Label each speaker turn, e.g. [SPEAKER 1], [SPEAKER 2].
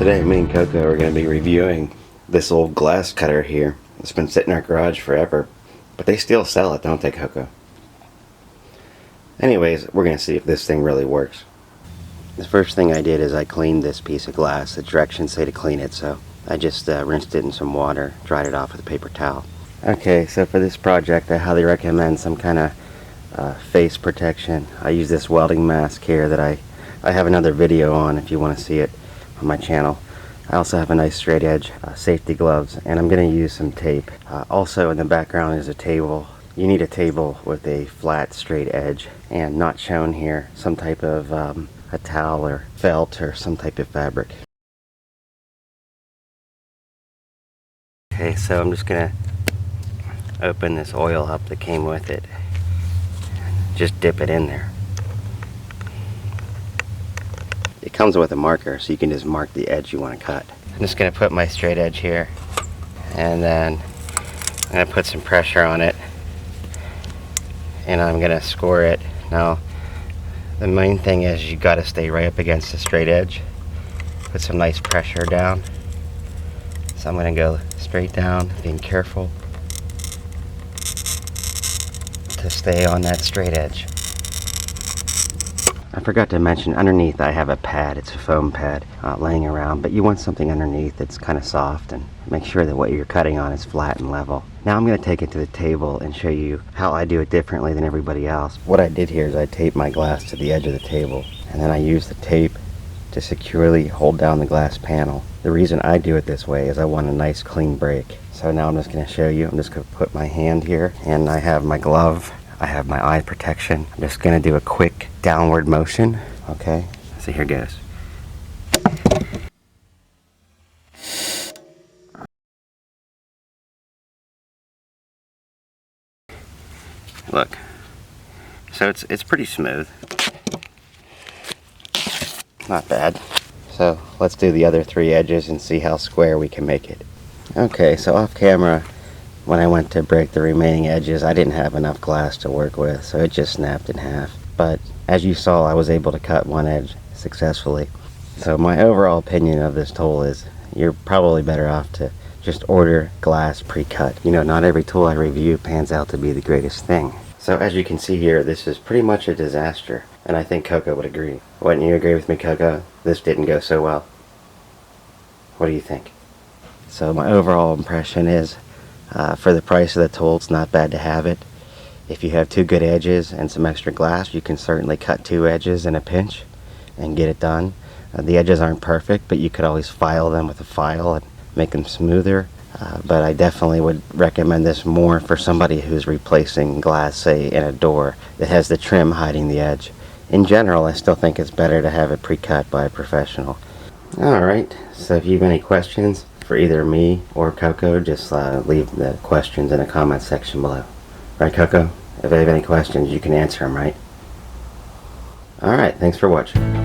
[SPEAKER 1] Today, me and Coco are going to be reviewing this old glass cutter here. It's been sitting in our garage forever, but they still sell it, don't they, Coco? Anyways, we're going to see if this thing really works. The first thing I did is I cleaned this piece of glass. The directions say to clean it, so I just rinsed it in some water, dried it off with a paper towel. Okay, so for this project, I highly recommend some kind of face protection. I use this welding mask here that I have another video on if you want to see it on my channel. I also have a nice straight edge safety gloves, and I'm going to use some tape. Also in the background is a table. You need a table with a flat straight edge, and not shown here, some type of a towel or felt or some type of fabric. Okay, so I'm just going to open this oil up that came with it. Just dip it in there. It comes with a marker, so you can just mark the edge you want to cut. I'm just going to put my straight edge here, and then I'm going to put some pressure on it, and I'm going to score it. Now, the main thing is you got to stay right up against the straight edge. Put some nice pressure down. So I'm going to go straight down, being careful to stay on that straight edge. I forgot to mention, underneath I have a pad. It's a foam pad laying around, but you want something underneath that's kind of soft, and make sure that what you're cutting on is flat and level. Now I'm going to take it to the table and show you how I do it differently than everybody else. What I did here is I taped my glass to the edge of the table, and then I used the tape to securely hold down the glass panel. The reason I do it this way is I want a nice clean break. So now I'm just going to show you. I'm just going to put my hand here, and I have my glove. I have my eye protection. I'm just going to do a quick downward motion. Okay, so here goes. Look, so it's pretty smooth. Not bad. So let's do the other three edges and see how square we can make it. Okay, so off camera, when I went to break the remaining edges, I didn't have enough glass to work with, so it just snapped in half. But as you saw, I was able to cut one edge successfully. So my overall opinion of this tool is you're probably better off to just order glass pre-cut. You know, not every tool I review pans out to be the greatest thing. So as you can see here, this is pretty much a disaster, and I think Coco would agree. Wouldn't you agree with me, Coco? This didn't go so well. What do you think? So my overall impression is, for the price of the tool, it's not bad to have it. If you have two good edges and some extra glass, you can certainly cut two edges in a pinch and get it done. The edges aren't perfect, but you could always file them with a file and make them smoother. But I definitely would recommend this more for somebody who's replacing glass, say, in a door that has the trim hiding the edge. In general, I still think it's better to have it pre-cut by a professional. Alright, so if you have any questions for either me or Coco, just leave the questions in the comment section below. Right, Coco? If I have any questions, you can answer them, right? Alright, thanks for watching.